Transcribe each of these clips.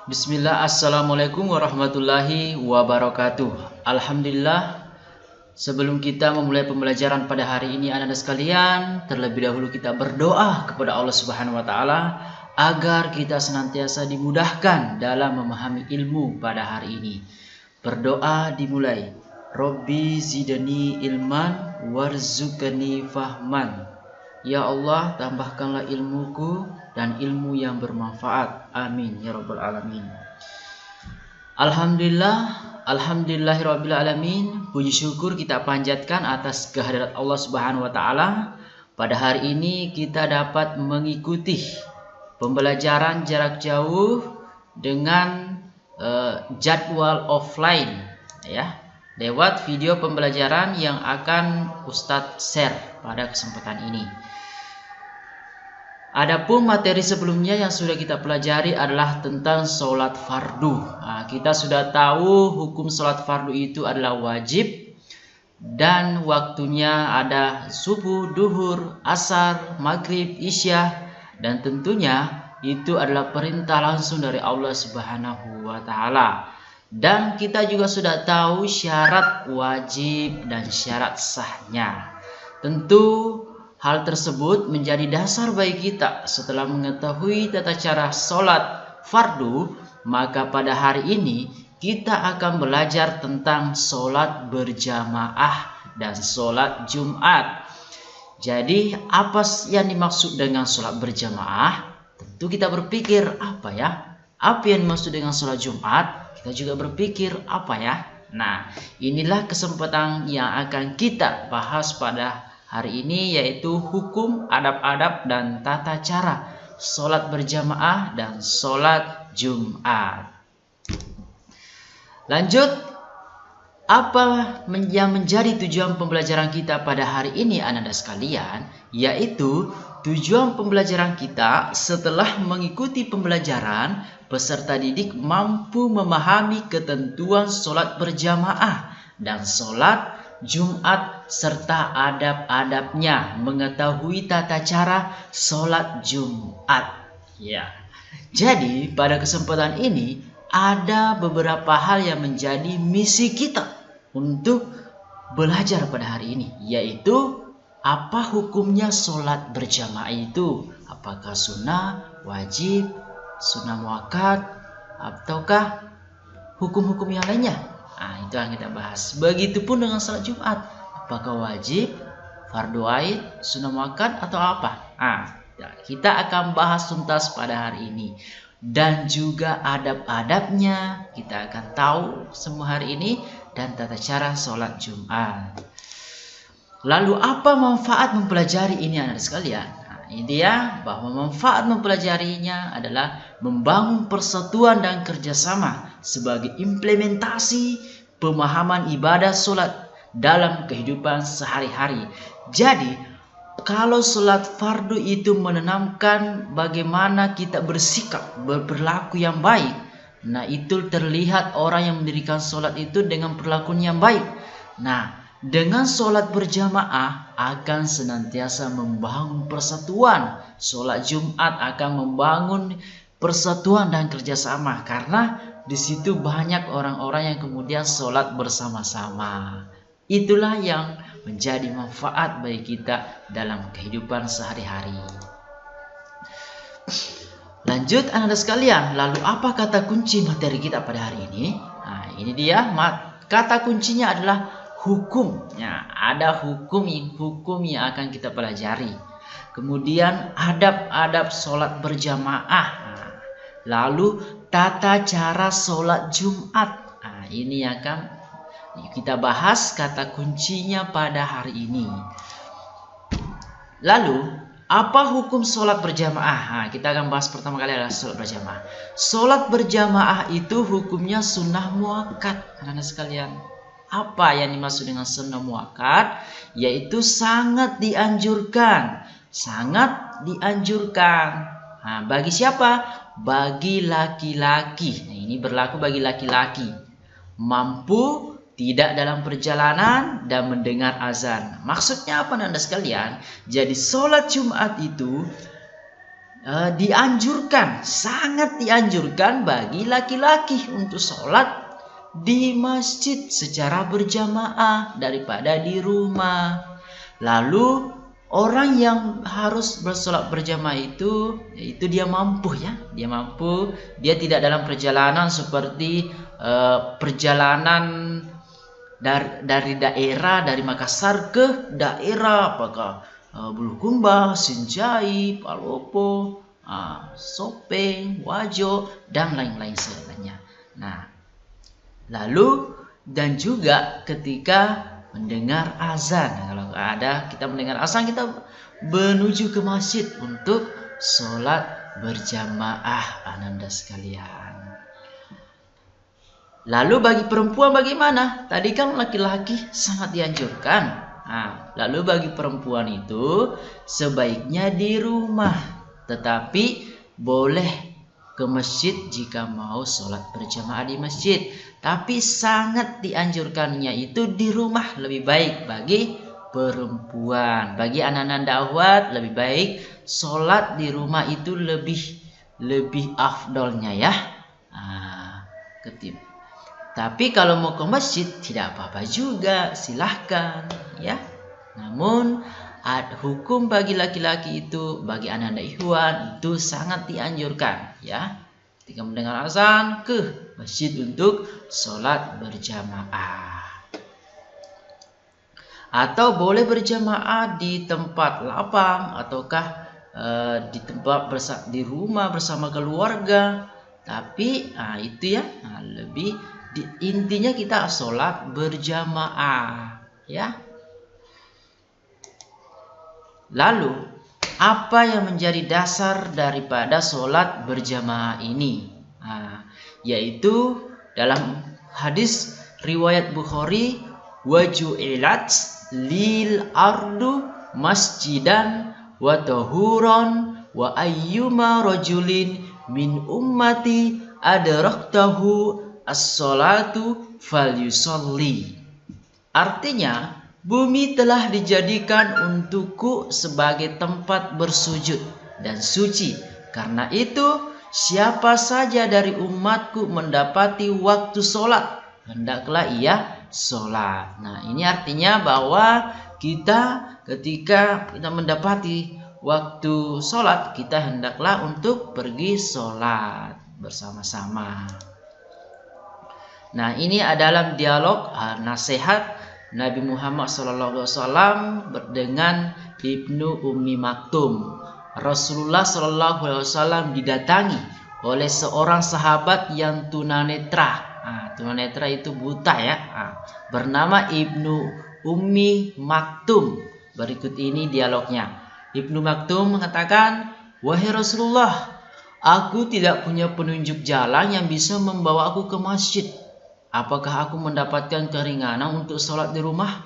Bismillah, Assalamualaikum warahmatullahi wabarakatuh. Alhamdulillah, sebelum kita memulai pembelajaran pada hari ini anak-anak sekalian, terlebih dahulu kita berdoa kepada Allah Subhanahu wa taala agar kita senantiasa dimudahkan dalam memahami ilmu pada hari ini. Berdoa dimulai. Robbi zidni ilman warzuqni fahman. Ya Allah, tambahkanlah ilmuku dan ilmu yang bermanfaat. Amin ya rabbal alamin. Alhamdulillahirabbil alamin. Puji syukur kita panjatkan atas kehadirat Allah Subhanahu wa taala. Pada hari ini kita dapat mengikuti pembelajaran jarak jauh dengan jadwal offline ya, lewat video pembelajaran yang akan Ustadz share pada kesempatan ini. Adapun materi sebelumnya yang sudah kita pelajari adalah tentang sholat fardu. Nah, kita sudah tahu hukum sholat fardu itu adalah wajib dan waktunya ada subuh, duhur, asar, maghrib, isya, dan tentunya itu adalah perintah langsung dari Allah Subhanahu wa taala. Dan kita juga sudah tahu syarat wajib dan syarat sahnya. Tentu hal tersebut menjadi dasar bagi kita setelah mengetahui tata cara sholat fardu. Maka pada hari ini kita akan belajar tentang sholat berjamaah dan sholat Jumat. Jadi apa yang dimaksud dengan sholat berjamaah? Tentu kita berpikir apa ya? Apa yang dimaksud dengan sholat Jumat? Kita juga berpikir apa ya? Nah, inilah kesempatan yang akan kita bahas pada hari ini, yaitu hukum, adab-adab, dan tata cara sholat berjamaah dan sholat Jumat. Lanjut, apa yang menjadi tujuan pembelajaran kita pada hari ini anak-anak sekalian? Yaitu tujuan pembelajaran kita setelah mengikuti pembelajaran, peserta didik mampu memahami ketentuan sholat berjamaah dan sholat Jumat serta adab-adabnya, mengetahui tata cara sholat Jumat. Ya. Jadi pada kesempatan ini ada beberapa hal yang menjadi misi kita untuk belajar pada hari ini, yaitu apa hukumnya sholat berjamaah itu? Apakah sunnah, wajib, sunnah muakkad, ataukah hukum-hukum yang lainnya? Nah, itu yang kita bahas. Begitupun dengan sholat Jumat. Apakah wajib, fardu ain, sunnah muakkad, atau apa? Nah, kita akan bahas tuntas pada hari ini. Dan juga adab-adabnya kita akan tahu semua hari ini, dan tata cara sholat Jumat. Lalu apa manfaat mempelajari ini anak sekalian? Nah, ini dia bahwa manfaat mempelajarinya adalah membangun persatuan dan kerjasama sebagai implementasi pemahaman ibadah sholat dalam kehidupan sehari-hari. Jadi kalau sholat fardu itu menanamkan bagaimana kita bersikap, berperilaku yang baik. Nah, itu terlihat orang yang mendirikan sholat itu dengan perilaku yang baik. Nah, dengan sholat berjamaah akan senantiasa membangun persatuan. Sholat Jumat akan membangun persatuan dan kerjasama, karena di situ banyak orang-orang yang kemudian sholat bersama-sama. Itulah yang menjadi manfaat bagi kita dalam kehidupan sehari-hari. Lanjut anak-anak sekalian, lalu apa kata kunci materi kita pada hari ini? Nah, ini dia, kata kuncinya adalah hukum. Ya, ada hukum yang akan kita pelajari. Kemudian adab-adab sholat berjamaah. Nah, lalu tata cara sholat Jumat. Nah, ini akan kita bahas kata kuncinya pada hari ini. Lalu apa hukum sholat berjamaah? Nah, kita akan bahas pertama kali adalah sholat berjamaah. Sholat berjamaah itu hukumnya sunnah muakkad, anak-anak sekalian. Apa yang dimaksud dengan sunnah muakkad? Yaitu sangat dianjurkan. Sangat dianjurkan. Nah, bagi siapa? Bagi laki-laki. Nah, ini berlaku bagi laki-laki. Mampu tidak dalam perjalanan dan mendengar azan. Maksudnya apa anda sekalian? Jadi sholat Jumat itu dianjurkan, sangat dianjurkan bagi laki-laki untuk sholat di masjid secara berjamaah daripada di rumah. Lalu orang yang harus bersolat berjamaah itu, yaitu dia mampu ya, dia tidak dalam perjalanan seperti perjalanan dari daerah, dari Makassar ke daerah apakah Bulukumba, Sinjai, Palopo, Sopeng, Wajo, dan lain-lain sebagainya. Nah, lalu dan juga ketika mendengar azan. Nah, kalau kita mendengar azan, kita menuju ke masjid untuk sholat berjamaah, ananda sekalian. Lalu bagi perempuan bagaimana? Tadi kan laki-laki sangat dianjurkan. Nah, lalu bagi perempuan itu sebaiknya di rumah, tetapi boleh ke masjid jika mau sholat berjamaah di masjid. Tapi sangat dianjurkannya itu di rumah lebih baik bagi perempuan. Bagi anak-anak dakwah lebih baik sholat di rumah itu lebih afdolnya ya. Tapi kalau mau ke masjid tidak apa-apa juga, silahkan ya. Namun hukum bagi laki-laki itu, bagi anak-anak ikhwan itu sangat dianjurkan ya. Ketika mendengar azan ke masjid untuk sholat berjamaah. Atau boleh berjamaah di tempat lapang ataukah di rumah bersama keluarga. Tapi itu ya, intinya kita sholat berjamaah ya. Lalu apa yang menjadi dasar daripada sholat berjamaah ini? Yaitu dalam hadis riwayat Bukhari, waju'ilat lil ardu masjidan wa tahuran wa ayyuma rajulin min ummati adraktahu as-salatu falyusalli. Artinya, bumi telah dijadikan untukku sebagai tempat bersujud dan suci. Karena itu, siapa saja dari umatku mendapati waktu sholat, hendaklah ia sholat. Nah, ini artinya bahwa ketika kita mendapati waktu sholat, kita hendaklah untuk pergi sholat bersama-sama. Nah, ini adalah dialog nasihat Nabi Muhammad SAW dengan Ibnu Ummi Maktum. Rasulullah SAW didatangi oleh seorang sahabat yang tunanetra. Tunanetra itu buta ya. Bernama Ibnu Ummi Maktum. Berikut ini dialognya. Ibnu Maktum mengatakan, "Wahai Rasulullah, aku tidak punya penunjuk jalan yang bisa membawa aku ke masjid. Apakah aku mendapatkan keringanan untuk sholat di rumah?"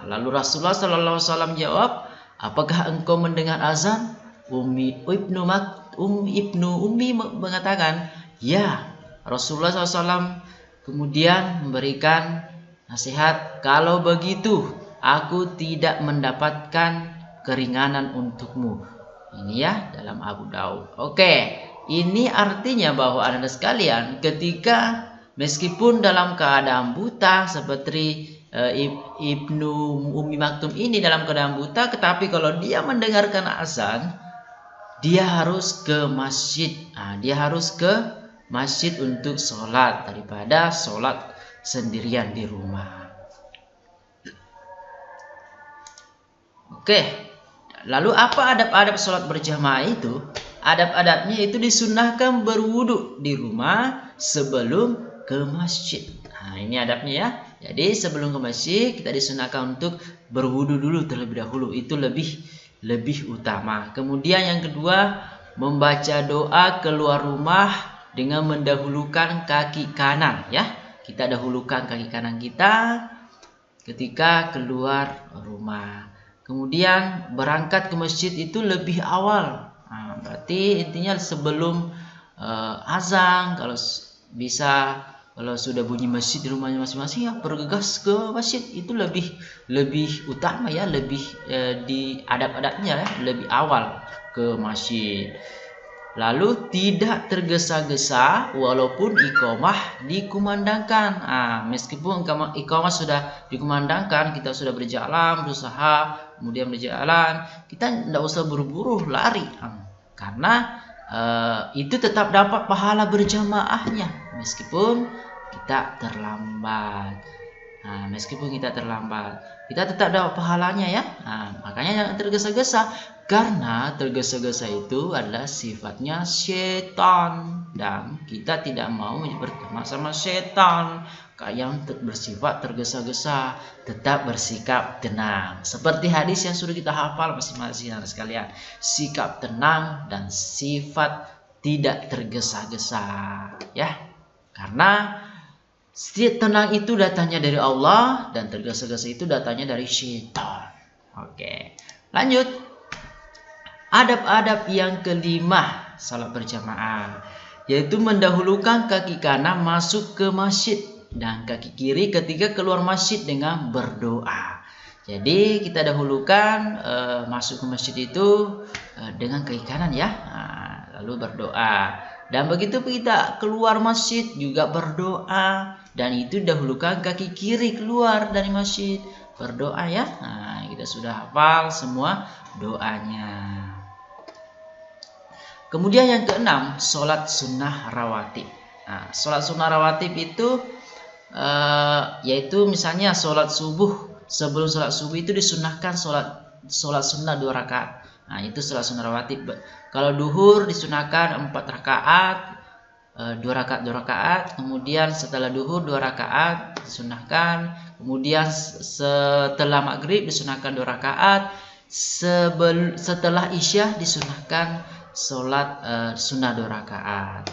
Lalu Rasulullah SAW jawab, "Apakah engkau mendengar azan?" Ibnu Ummi mengatakan, "Ya." Rasulullah SAW kemudian memberikan nasihat, "Kalau begitu, aku tidak mendapatkan keringanan untukmu." Ini ya dalam Abu Daud. Oke, ini artinya bahwa Anda sekalian, ketika meskipun dalam keadaan buta seperti Ibnu Ummi Maktum ini dalam keadaan buta, tetapi kalau dia mendengarkan azan, dia harus ke masjid. Dia harus ke masjid untuk sholat daripada sholat sendirian di rumah. Oke, lalu apa adab-adab sholat berjamaah itu? Adab-adabnya itu disunahkan berwudu di rumah sebelum ke masjid. Ini adabnya ya. Jadi sebelum ke masjid kita disunahkan untuk berwudu dulu terlebih dahulu. Itu lebih utama. Kemudian yang kedua, membaca doa keluar rumah dengan mendahulukan kaki kanan ya. Kita dahulukan kaki kanan kita ketika keluar rumah. Kemudian berangkat ke masjid itu lebih awal. Berarti intinya sebelum azan, kalau bisa, kalau sudah bunyi masjid di rumahnya masing-masing, ya bergegas ke masjid. Itu lebih utama ya, lebih di adab-adabnya ya, lebih awal ke masjid. Lalu tidak tergesa-gesa walaupun iqamah dikumandangkan. Meskipun iqamah sudah dikumandangkan, kita sudah berjalan, berusaha, kemudian berjalan, kita tidak usah buru-buru lari. Karena itu tetap dapat pahala berjamaahnya meskipun kita terlambat. Meskipun kita terlambat, kita tetap dapat pahalanya ya. Makanya jangan tergesa-gesa, karena tergesa-gesa itu adalah sifatnya setan dan kita tidak mau bersama sama setan yang bersifat tergesa-gesa. Tetap bersikap tenang, seperti hadis yang sudah kita hafal masing-masing sekalian. Sikap tenang dan sifat tidak tergesa-gesa ya, karena tenang itu datangnya dari Allah dan tergesa-gesa itu datangnya dari syaitan. Oke, lanjut. Adab-adab yang kelima salat berjamaah, yaitu mendahulukan kaki kanan masuk ke masjid dan kaki kiri ketika keluar masjid dengan berdoa. Jadi kita dahulukan masuk ke masjid itu dengan kaki kanan ya, lalu berdoa. Dan begitu kita keluar masjid juga berdoa, dan itu dahulukan kaki kiri keluar dari masjid berdoa ya. Kita sudah hafal semua doanya. Kemudian yang keenam, sholat sunnah rawatib. Sholat sunnah rawatib itu yaitu misalnya sholat subuh. Sebelum sholat subuh itu disunahkan sholat sunnah 2 rakaat. Itu sholat sunnah rawatib. Kalau duhur disunahkan 4 rakaat, 2 rakaat. Kemudian setelah duhur 2 rakaat disunahkan. Kemudian setelah maghrib disunahkan 2 rakaat. Setelah isya disunahkan sholat sunnah 2 rakaat.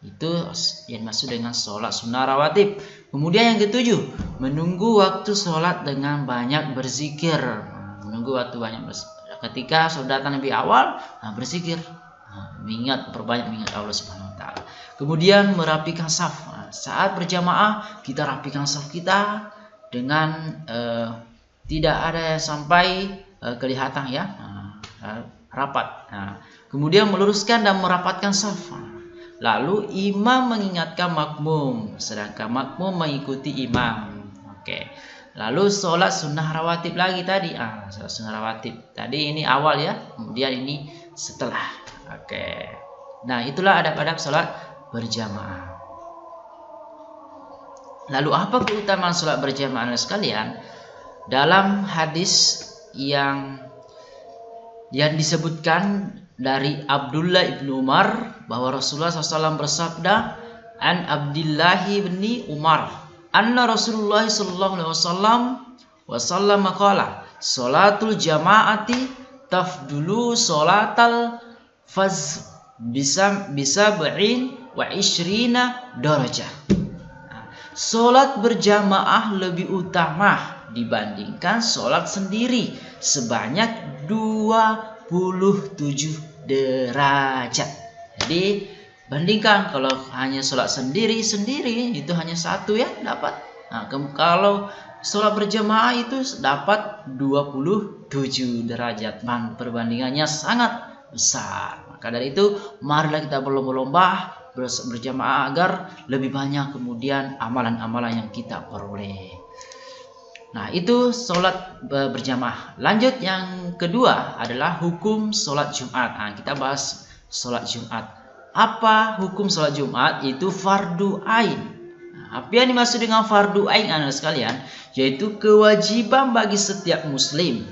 Itu yang maksud dengan sholat sunnah rawatib. Kemudian yang ketujuh, menunggu waktu sholat dengan banyak berzikir. Menunggu waktu banyak berzikir. Ketika sudah datang lebih awal, berzikir, perbanyak mengingat Allah Subhanahu Wa Taala. Kemudian merapikan saf. Saat berjamaah kita rapikan saf kita dengan tidak ada sampai kelihatan ya, rapat. Kemudian meluruskan dan merapatkan saf. Lalu imam mengingatkan makmum, sedangkan makmum mengikuti imam. Oke. Lalu sholat sunnah rawatib lagi tadi. Sholat sunnah rawatib tadi ini awal ya, kemudian ini setelah. Oke. Nah, itulah adab-adab sholat berjamaah. Lalu apa keutamaan sholat berjamaah sekalian? Dalam hadis yang disebutkan dari Abdullah ibnu Umar bahwa Rasulullah SAW bersabda, an Abdullah bin Umar, anna Rasulullah sallallahu alaihi wasallam qala, salatul jama'ati tafdulu salatal faz bisa ba'in wa ishrina darajah. Salat berjamaah lebih utama dibandingkan salat sendiri sebanyak 27 derajat. Jadi bandingkan, kalau hanya sholat sendiri itu hanya 1 ya dapat. Kalau sholat berjamaah itu dapat 27 derajat. Perbandingannya sangat besar. Maka dari itu marilah kita berlomba-lomba berjamaah agar lebih banyak kemudian amalan-amalan yang kita peroleh. Nah, itu sholat berjamaah. Lanjut yang kedua adalah hukum sholat Jumat. Kita bahas sholat Jumat. Apa hukum sholat Jumat? Itu fardu ain. Apa yang dimaksud dengan fardu ain anak sekalian? Yaitu kewajiban bagi setiap muslim.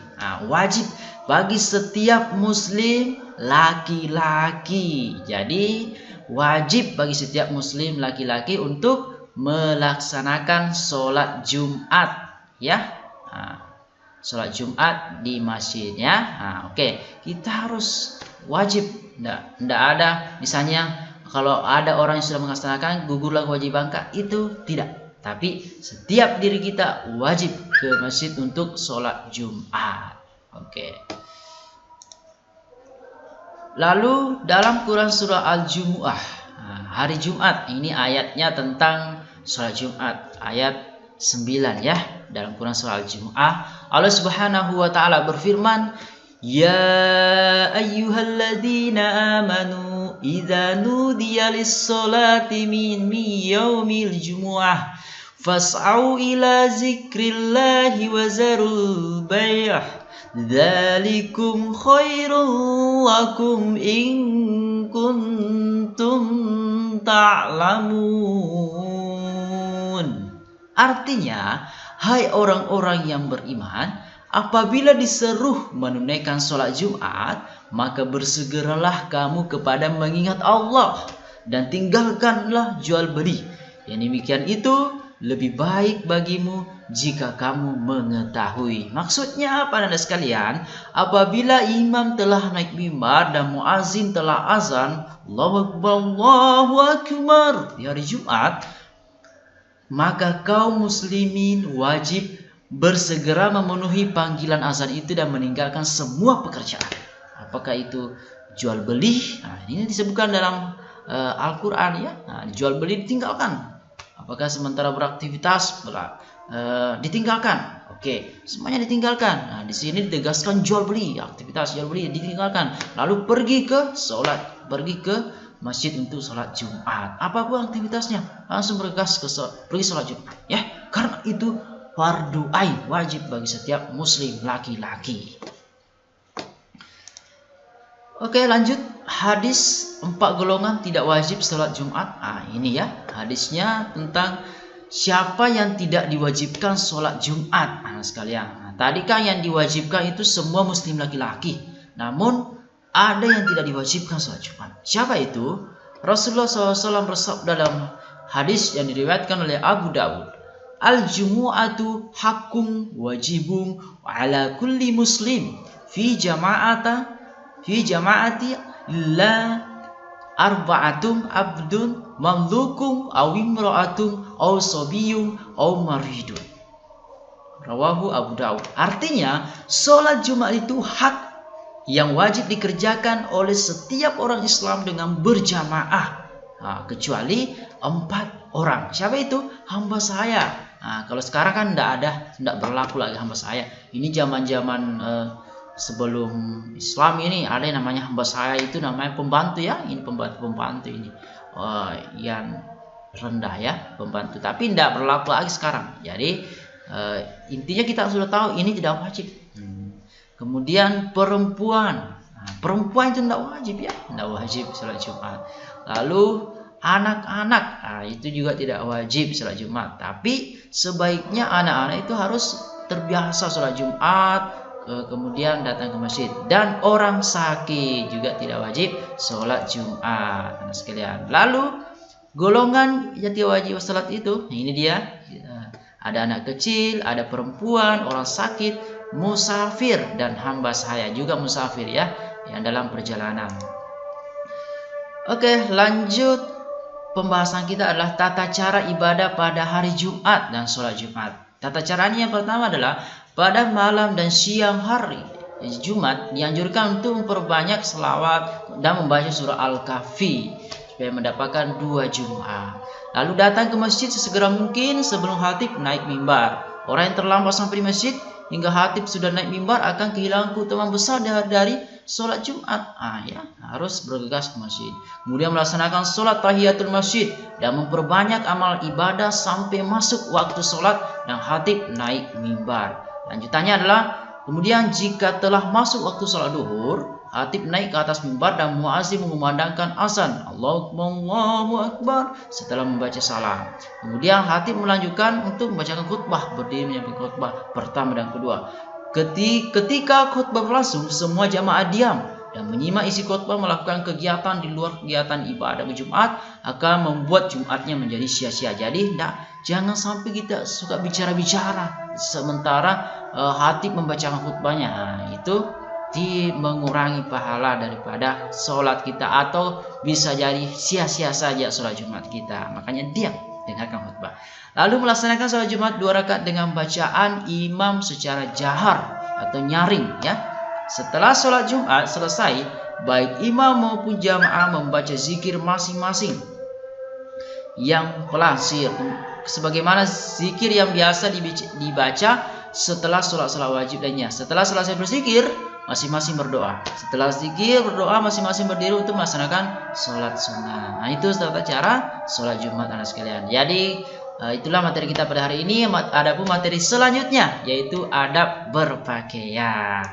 Wajib bagi setiap muslim laki-laki. Jadi wajib bagi setiap muslim laki-laki untuk melaksanakan sholat Jumat. Ya, sholat Jumat di masjidnya. Oke, kita harus wajib. Tidak ada misalnya kalau ada orang yang sudah melaksanakan gugurlah kewajiban itu tidak. Tapi setiap diri kita wajib ke masjid untuk sholat Jumat. Oke. Lalu dalam Quran surah Al-Jumu'ah, hari Jumat, ini ayatnya tentang sholat Jumat, ayat 9 ya. Dalam Quran surah Al-Jumu'ah, Allah Subhanahu wa taala berfirman, ya ayyuhalladzina amanu idza nudiya lis-salati min yaumil jumu'ah fas'au ila zikrillahi wa zarul bay'. Dzalikum khairul lakum in kuntum ta'lamun. Artinya, hai orang-orang yang beriman, apabila diseru menunaikan sholat Jumat, maka bersegeralah kamu kepada mengingat Allah dan tinggalkanlah jual beli. Yang demikian itu lebih baik bagimu jika kamu mengetahui. Maksudnya apa, Anda sekalian? Apabila imam telah naik mimbar dan muazin telah azan, Allahu Akbar, Allahu Akbar di hari Jumat, maka kaum muslimin wajib bersegera memenuhi panggilan azan itu dan meninggalkan semua pekerjaan. Apakah itu jual beli? Nah, ini disebutkan dalam Al-Quran ya. Nah, jual beli ditinggalkan. Apakah sementara beraktivitas ditinggalkan? Oke, semuanya ditinggalkan. Nah, di sini ditegaskan jual beli, aktivitas jual beli ditinggalkan. Lalu pergi ke sholat, pergi ke masjid untuk sholat Jumat. Apapun aktivitasnya, langsung bergegas pergi sholat Jumat. Ya, karena itu fardu ain, wajib bagi setiap muslim laki-laki. Oke, lanjut. Hadis 4 golongan tidak wajib sholat Jumat. Nah, ini ya hadisnya tentang siapa yang tidak diwajibkan sholat Jumat. Nah, sekalian. Nah, tadi kan yang diwajibkan itu semua muslim laki-laki. Namun ada yang tidak diwajibkan sholat Jumat. Siapa itu? Rasulullah SAW bersabda dalam hadis yang diriwayatkan oleh Abu Dawud, Al-Jumu'atu haqqun wajibun ala kulli muslim fi jama'ati illa arba'atum abdun mamlukum aw imra'atum aw sabiyun aw maridun. Rawahu Abu Dawud. Artinya, sholat Jumat itu hak yang wajib dikerjakan oleh setiap orang Islam dengan berjamaah. Nah, kecuali 4 orang. Siapa itu? Hamba saya. Nah, kalau sekarang kan tidak berlaku lagi hamba saya. Ini zaman-zaman sebelum Islam ini ada yang namanya hamba saya, itu namanya pembantu ya. Ini pembantu ini yang rendah ya, pembantu. Tapi tidak berlaku lagi sekarang. Jadi intinya kita sudah tahu ini tidak wajib. Kemudian perempuan. Nah, perempuan itu tidak wajib ya, tidak wajib sholat Jumat. Lalu anak-anak, nah, itu juga tidak wajib sholat Jumat. Tapi sebaiknya anak-anak itu harus terbiasa sholat Jumat, kemudian datang ke masjid. Dan orang sakit juga tidak wajib sholat Jumat, nah, sekalian. Lalu golongan yang tidak wajib sholat itu, nah ini dia, ada anak kecil, ada perempuan, orang sakit, musafir, dan hamba saya juga musafir ya, yang dalam perjalanan. Oke, lanjut. Pembahasan kita adalah tata cara ibadah pada hari Jumat dan sholat Jumat. Tata caranya yang pertama adalah pada malam dan siang hari Jumat dianjurkan untuk memperbanyak selawat dan membaca surah Al-Kahfi supaya mendapatkan 2 Jumat. Lalu datang ke masjid sesegera mungkin sebelum khatib naik mimbar. Orang yang terlambat sampai di masjid hingga khatib sudah naik mimbar akan kehilangan keutamaan besar dari sholat Jumat. Ya, harus bergegas ke masjid. Kemudian melaksanakan sholat tahiyatul masjid dan memperbanyak amal ibadah sampai masuk waktu sholat dan khatib naik mimbar. Lanjutannya adalah kemudian jika telah masuk waktu sholat duhur, khatib naik ke atas mimbar dan muazzin mengumandangkan azan Allahu Akbar setelah membaca salam. Kemudian khatib melanjutkan untuk membacakan khutbah, berdiri menyampaikan khutbah pertama dan kedua. Ketika khutbah berlangsung, semua jamaah diam dan menyimak isi khutbah. Melakukan kegiatan di luar kegiatan ibadah Jumat akan membuat Jumatnya menjadi sia-sia. Jadi jangan sampai kita suka bicara-bicara sementara khatib membacakan khutbahnya. Itu mengurangi pahala daripada sholat kita, atau bisa jadi sia-sia saja sholat Jumat kita. Makanya diam, dengarkan khutbah. Lalu melaksanakan sholat Jumat 2 rakaat dengan bacaan imam secara jahar atau nyaring ya. Setelah sholat Jumat selesai, baik imam maupun jamaah membaca zikir masing-masing yang pelasir, sebagaimana zikir yang biasa dibaca setelah sholat wajib lainnya. Setelah selesai berzikir, masing-masing berdoa. Setelah zikir berdoa, masing-masing berdiri untuk melaksanakan sholat sunnah. Nah, itu tata cara sholat Jumat anak sekalian. Jadi itulah materi kita pada hari ini. Adapun materi selanjutnya yaitu adab berpakaian.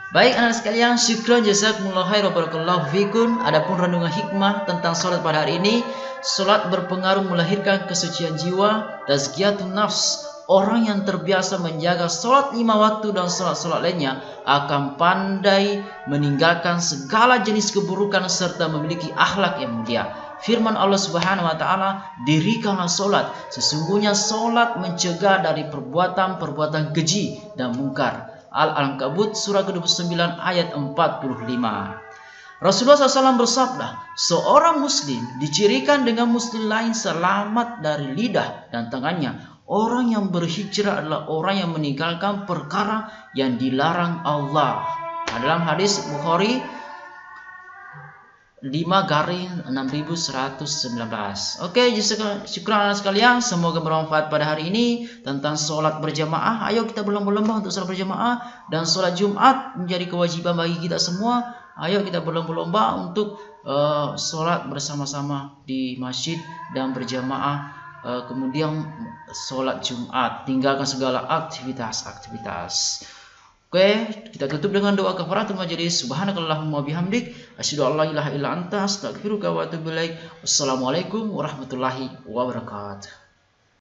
Baik anak sekalian, syukran jazakumullah khairan barakallahu fikum. Adapun renungan hikmah tentang sholat pada hari ini, sholat berpengaruh melahirkan kesucian jiwa, tazkiyatun nafs. Orang yang terbiasa menjaga sholat 5 waktu dan sholat-sholat lainnya akan pandai meninggalkan segala jenis keburukan serta memiliki akhlak yang mulia. Firman Allah Subhanahu wa taala, "Dirikanlah sholat, sesungguhnya sholat mencegah dari perbuatan-perbuatan keji dan mungkar." Al-Ankabut surah ke-29 ayat 45. Rasulullah SAW bersabda, seorang muslim dicirikan dengan muslim lain selamat dari lidah dan tangannya. Orang yang berhijrah adalah orang yang meninggalkan perkara yang dilarang Allah. Dalam hadis Bukhari 5-6119. Oke, syukur sekalian, semoga bermanfaat pada hari ini tentang sholat berjamaah. Ayo kita berlomba-lomba untuk sholat berjamaah, dan sholat Jumat menjadi kewajiban bagi kita semua. Ayo kita berlomba-lomba untuk sholat bersama-sama di masjid dan berjamaah. Kemudian sholat Jumat, tinggalkan segala aktivitas. Oke, kita tutup dengan doa kafaratul majelis. Subhanakallahumma bihamdik, asyhadu an la ilaha illa anta, astaghfiruka wa atubu ilaik. Wassalamualaikum warahmatullahi wabarakatuh.